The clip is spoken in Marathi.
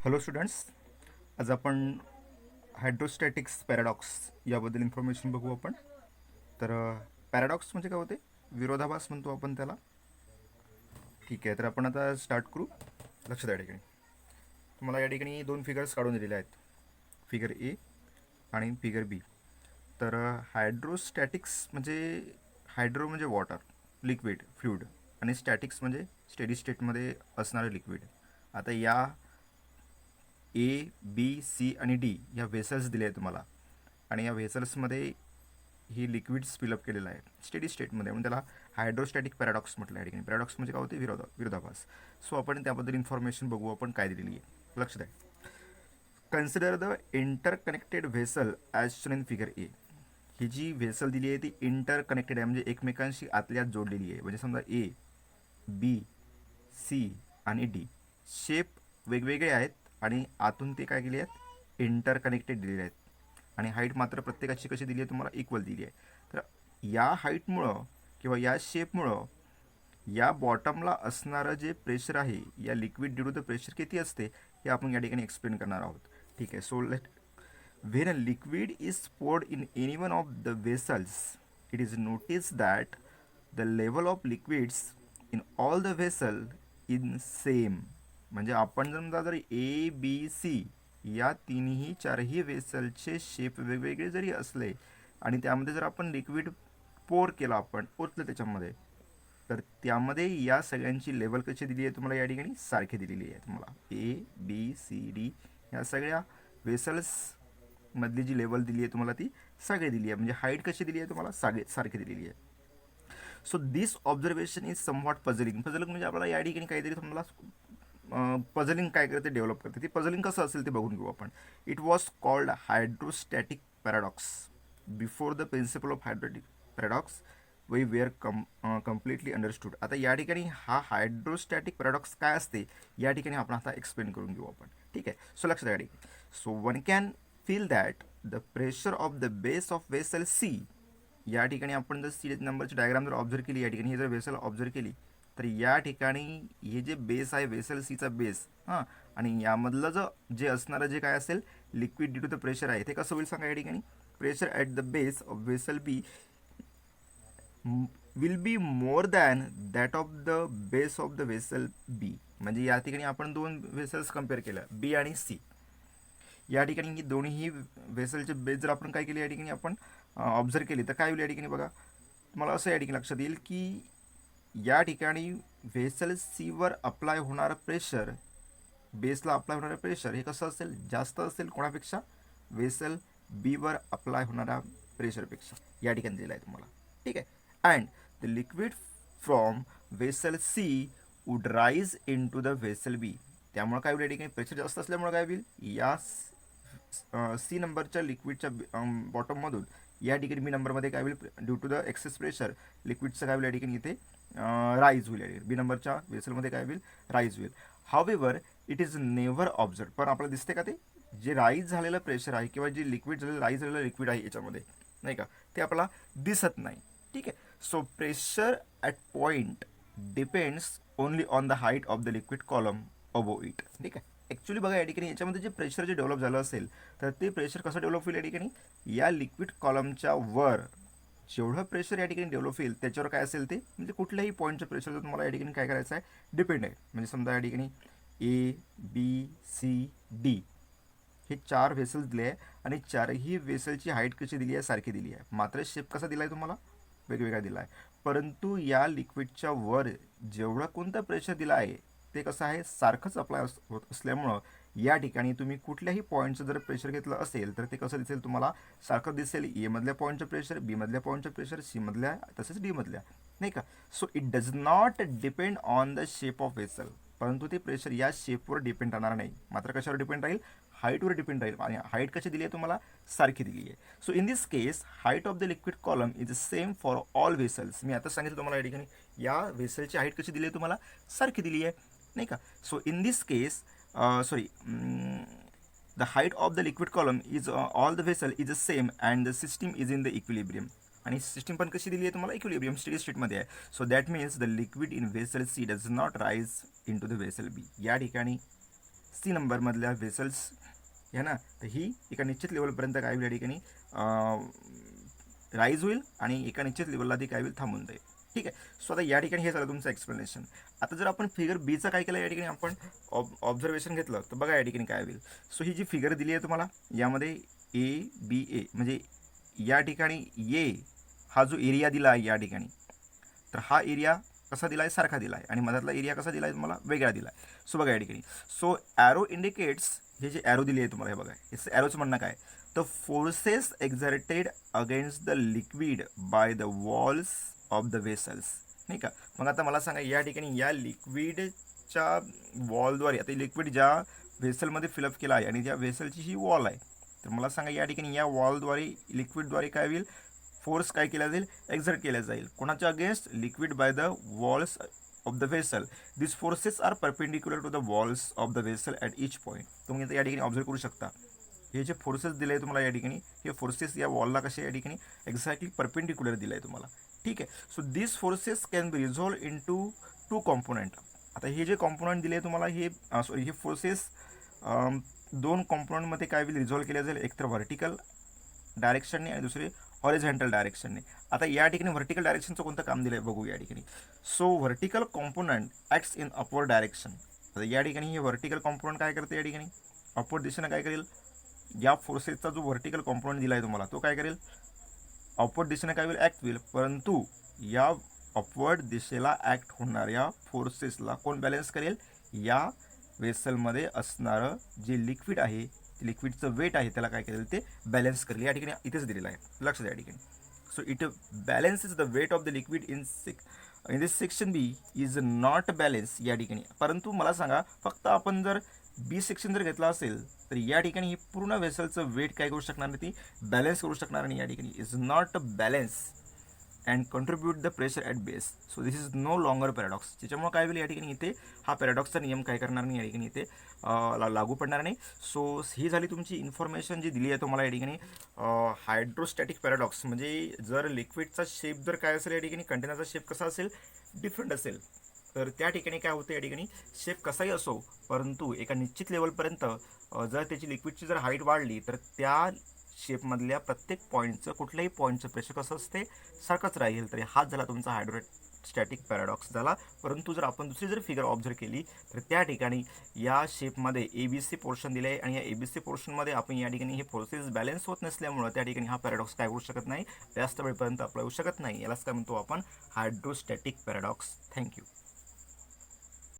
हॅलो स्टुडंट्स, आज आपण हायड्रोस्टॅटिक्स पॅराडॉक्स याबद्दल इन्फॉर्मेशन बघू आपण. तर पॅराडॉक्स म्हणजे काय होते? विरोधाभास म्हणतो आपण त्याला. ठीक आहे, तर आपण आता स्टार्ट करू. लक्ष द्या ठिकाणी. तुम्हाला या ठिकाणी दोन फिगर्स काढून दिलेले आहेत, फिगर ए आणि फिगर बी. तर हायड्रोस्टॅटिक्स म्हणजे हायड्रो म्हणजे वॉटर, लिक्विड, फ्लुइड, आणि स्टॅटिक्स म्हणजे स्टेडी स्टेटमध्ये असणारे लिक्विड. आता या ए, बी, सी आणि डी या व्हेसल्स दिले आहे तुम्हाला, आणि या व्हेसल्समध्ये ही लिक्विड्स फिलअप केलेलं आहे स्टेडी स्टेटमध्ये, म्हणून त्याला हायड्रोस्टॅटिक पॅराडॉक्स म्हटलं आहे. ठिकाणी पॅराडॉक्स म्हणजे काय होते? विरोधाभास. सो आपण त्याबद्दल इन्फॉर्मेशन बघू आपण काय दिलेली आहे. लक्ष द्या. Consider the interconnected vessel as shown in figure A. ही जी व्हेसल दिली आहे ती इंटरकनेक्टेड आहे, म्हणजे एकमेकांशी आतल्यात जोडलेली आहे. म्हणजे समजा ए, बी, सी आणि डी शेप वेगवेगळे आहेत आणि आतून ते काय केले आहेत? इंटरकनेक्टेड दिलेले आहेत. आणि हाईट मात्र प्रत्येकाची कशी दिली आहे? तुम्हाला इक्वल दिली आहे. तर या हाईटमुळं किंवा या शेपमुळं या बॉटमला असणारं जे प्रेशर आहे या liquid due to the pressure किती असते हे आपण या ठिकाणी एक्सप्लेन करणार आहोत. ठीक आहे. So let when a liquid is poured in any one of the vessels, it is noticed that the level of liquids in all the vessel in same. म्हणजे आपण समजा जर ए, बी, सी या तीनही चारही वेसलचे शेप वेगवेगळे जरी असले आणि त्यामध्ये जर आपण लिक्विड पोर केलं, आपण ओतलं त्याच्यामध्ये, तर त्यामध्ये या सगळ्यांची लेवल कशी दिली आहे तुम्हाला? या ठिकाणी सारखी दिलेली आहे तुम्हाला. ए, बी, सी, डी या सगळ्या वेसल्स मधली जी लेवल दिली आहे तुम्हाला ती सारखी दिली आहे. म्हणजे हाईट कशी दिली आहे तुम्हाला? सारखी दिलेली आहे. So this observation is somewhat puzzling. Puzzling म्हणजे आपल्याला या ठिकाणी काहीतरी तुम्हाला पझलिंग काय करते? डेव्हलप करते. ती पझलिंग कसं असेल ते बघून घेऊ आपण. It was called hydrostatic paradox. Before the principle of hydrostatic paradox we were completely understood. आता या ठिकाणी हा हायड्रोस्टॅटिक पॅराडॉक्स काय असते या ठिकाणी आपण आता एक्सप्लेन करून घेऊ आपण. ठीक आहे. सो लक्षात या ठिकाणी. So one can feel that the pressure of the base of vessel C. या ठिकाणी आपण जर सी नंबरची डायग्राम जर ऑब्झर्व केली, या ठिकाणी ही जर वेसल ऑब्झर्व केली, तर या ठिकाणी हे जे बेस आहे वेसल सीचा बेस, हां, आणि यामधलं जे असणारं जे काय असेल liquid due to the pressure आहे ते कसं होईल सांगा? या ठिकाणी pressure at the base of vessel B will be more than that of the base of the vessel B. म्हणजे या ठिकाणी आपण दोन वेसल्स कम्पेअर केलं, बी आणि सी. या ठिकाणी ही दोन्ही वेसलचे बेस जर आपण काय केले या ठिकाणी आपण ऑब्झर्व केले, तर काय होईल या ठिकाणी बघा. तुम्हाला असं या ठिकाणी लक्षात येईल की या ठिकाणी व्हेसल सीवर अप्लाय होणारं प्रेशर, बेसला अप्लाय होणारं प्रेशर हे कसं असेल? जास्त असेल कोणापेक्षा? वेसल बीवर अप्लाय होणाऱ्या प्रेशरपेक्षा. या ठिकाणी दिलं आहे तुम्हाला. ठीक आहे. And the liquid from vessel C would rise into the vessel B. त्यामुळे काय होईल या ठिकाणी? प्रेशर जास्त असल्यामुळे काय होईल? या सी नंबरच्या लिक्विडच्या बॉटममधून या ठिकाणी बी नंबरमध्ये काय होईल? Due to the excess pressure लिक्विडचं काय होईल या ठिकाणी? इथे राईज होईल. या ठिकाणी बी नंबरच्या वेसलमध्ये काय होईल? राईज होईल. However it is never observe. पण आपल्याला दिसते का ते जे राईज झालेलं प्रेशर आहे किंवा जे लिक्विड झालेलं राईज झालेलं लिक्विड आहे याच्यामध्ये, नाही का, ते आपल्याला दिसत नाही. ठीक आहे. So pressure at point depends only on the height of the liquid column above it. ठीक आहे. ॲक्च्युली बघा या ठिकाणी याच्यामध्ये जे प्रेशर जे डेव्हलप झालं असेल, तर ते प्रेशर कसं डेव्हलप होईल या ठिकाणी? या लिक्विड कॉलमच्या वर जेवढं प्रेशर या ठिकाणी डेव्हलप होईल त्याच्यावर काय असेल ते, म्हणजे कुठल्याही पॉईंटचं प्रेशर तुम्हाला या ठिकाणी काय करायचं आहे? डिपेंड आहे. म्हणजे समजा या ठिकाणी ए, बी, सी, डी हे चार वेसल्स दिले आहे आणि चारही वेसलची हाईट कशी दिली आहे? सारखी दिली आहे. मात्र शेप कसा दिला आहे तुम्हाला? वेगवेगळा दिला आहे. परंतु या लिक्विडच्या वर जेवढा कोणता प्रेशर दिला आहे ते कसं आहे? सारखंच अप्लाय होत असल्यामुळं या ठिकाणी तुम्ही कुठल्याही पॉईंटचं जर प्रेशर घेतलं असेल तर ते कसं दिसेल तुम्हाला? सारखं दिसेल. ए मधल्या पॉईंटचं प्रेशर, बी मधल्या पॉईंटचं प्रेशर, सी मधल्या, तसेच डी मधल्या, नाही का. So it does not depend on the shape of vessel. परंतु ते प्रेशर या शेपवर डिपेंड राहणार नाही, मात्र कशावर डिपेंड राहील? हाईटवर डिपेंड राहील. आणि हाईट कशी दिली आहे तुम्हाला? सारखी दिली आहे. So in this case height of the liquid column is same for all vessels. मी आता सांगितलं तुम्हाला या ठिकाणी या वेसलची हाईट कशी दिली आहे तुम्हाला? सारखी दिली आहे, नाही का. So in this case the height of the liquid column is all the vessel is the same and the system is in the equilibrium. आणि सिस्टीम पण कशी दिली आहे तुम्हाला? इक्विलिब्रियम स्टेडी स्टेटमध्ये आहे. So that means the liquid in vessel C does not rise into the vessel B. या ठिकाणी सी नंबरमधल्या व्हेसल्स आहे ना, तर ही एका निश्चित लेवलपर्यंत काय होईल या ठिकाणी राईज होईल आणि एका निश्चित लेवलला ती काय होईल थांबून जाईल. ठीक आहे. सो आता या ठिकाणी हे झालं तुमचं एक्सप्लेनेशन. आता जर आपण फिगर बीचं काय केलं या ठिकाणी आपण ऑब्झर्वेशन घेतलं तर बघा या ठिकाणी काय होईल. सो ही जी फिगर दिली आहे तुम्हाला यामध्ये ABA म्हणजे या ठिकाणी ए हा जो एरिया दिला आहे या ठिकाणी, तर हा एरिया कसा दिला आहे सारखा दिला आहे आणि मधातला एरिया कसा दिला आहे तुम्हाला वेगळा दिला आहे. सो बघा या ठिकाणी सो ॲरो इंडिकेट्स, हे जे ॲरो दिली आहे तुम्हाला हे बघा, याचं ॲरोचं म्हणणं काय, the forces exerted against the liquid by the walls of the vessels. नाही का. मग आता मला सांगा या ठिकाणी या लिक्विडच्या वॉलद्वारे, आता लिक्विड ज्या व्हेसलमध्ये फिलअप केला आहे आणि ज्या व्हेसलची ही वॉल आहे, तर मला सांगा या ठिकाणी या वॉलद्वारे लिक्विडद्वारे काय होईल, फोर्स काय केला जाईल, एक्झर्ट केला जाईल कोणाच्या against, liquid by the walls of the vessel. This forces are perpendicular to the walls of the vessel at each point. तुम्ही आता या ठिकाणी ऑब्झर्व करू शकता हे जे फोर्सेस दिले आहे तुम्हाला या ठिकाणी, हे फोर्सेस या वॉलला कसे या ठिकाणी एक्झॅक्टली परपेंडिक्युलर दिलं आहे तुम्हाला. ठीक आहे. So this forces can be resolve into component. आता हे जे कॉम्पोनंट दिले आहे तुम्हाला हे हे फोर्सेस दोन कॉम्पोनंटमध्ये काय होईल रिझॉल्व केले जाईल, एक तर व्हर्टिकल डायरेक्शनने आणि दुसरे हॉरिझॉन्टल डायरेक्शनने. आता या ठिकाणी व्हर्टिकल डायरेक्शनचं कोणतं काम दिलं आहे बघू या ठिकाणी. So vertical component acts in upward direction. आता या ठिकाणी हे व्हर्टिकल कॉम्पोनंट काय करते या ठिकाणी, अपवर्ड दिशेनं काय करेल, या फोर्सेसचा जो व्हर्टिकल कॉम्पोनंट दिला आहे तुम्हाला तो काय करेल, अपवर्ड दिशेनं काय होईल, ॲक्ट होईल. परंतु या अपवर्ड दिशेला ॲक्ट होणाऱ्या फोर्सेसला कोण बॅलन्स करेल, या वेसलमध्ये असणारं जे लिक्विड आहे, लिक्विडचं वेट आहे त्याला काय करेल, ते बॅलन्स करेल. या ठिकाणी इथेच दिलेलं आहे, लक्ष द्या या ठिकाणी. So it balances the weight of the liquid in this section B is not balance या ठिकाणी. परंतु मला सांगा फक्त आपण जर बी सेक्शन जर घेतला असेल तर या ठिकाणी ही पूर्ण वेसलचं वेट काय करू शकणार नाही, ती बॅलन्स करू शकणार नाही. या ठिकाणी is not balance and contribute the pressure at base. So this is no longer paradox. त्याच्यामुळे काय होईल या ठिकाणी इथे हा पॅराडॉक्सचा नियम काय करणार नाही या ठिकाणी इथे लागू पडणार नाही. सो ही झाली तुमची इन्फॉर्मेशन जी दिली आहे तुम्हाला या ठिकाणी. हायड्रोस्टॅटिक पॅराडॉक्स म्हणजे जर लिक्विडचा शेप जर काय असेल या ठिकाणी, कंटेनरचा शेप कसा असेल, डिफरंट असेल, तर त्या ठिकाणी काय होतं या ठिकाणी शेप कसाही असो, परंतु एका निश्चित लेवलपर्यंत जर त्याची लिक्विडची जर हाईट वाढली तर त्या शेपमधल्या प्रत्येक पॉईंटचं, कुठल्याही पॉईंटचं प्रेशर कसं असते, सारखंच राहील. तरी हाच झाला तुमचा हायड्रोस्टॅटिक पॅराडॉक्स झाला. परंतु जर आपण दुसरी जर फिगर ऑब्झर्व केली तर त्या ठिकाणी या शेपमध्ये ABC पोर्शन दिलं आहे आणि या ABC पोर्शनमध्ये आपण या ठिकाणी हे फोर्सेस बॅलन्स होत नसल्यामुळं त्या ठिकाणी हा पॅराडॉक्स काय होऊ शकत नाही, जास्त वेळपर्यंत अप्लाय होऊ शकत नाही. यालाच काय म्हणतो आपण हायड्रोस्टॅटिक पॅराडॉक्स. थँक्यू.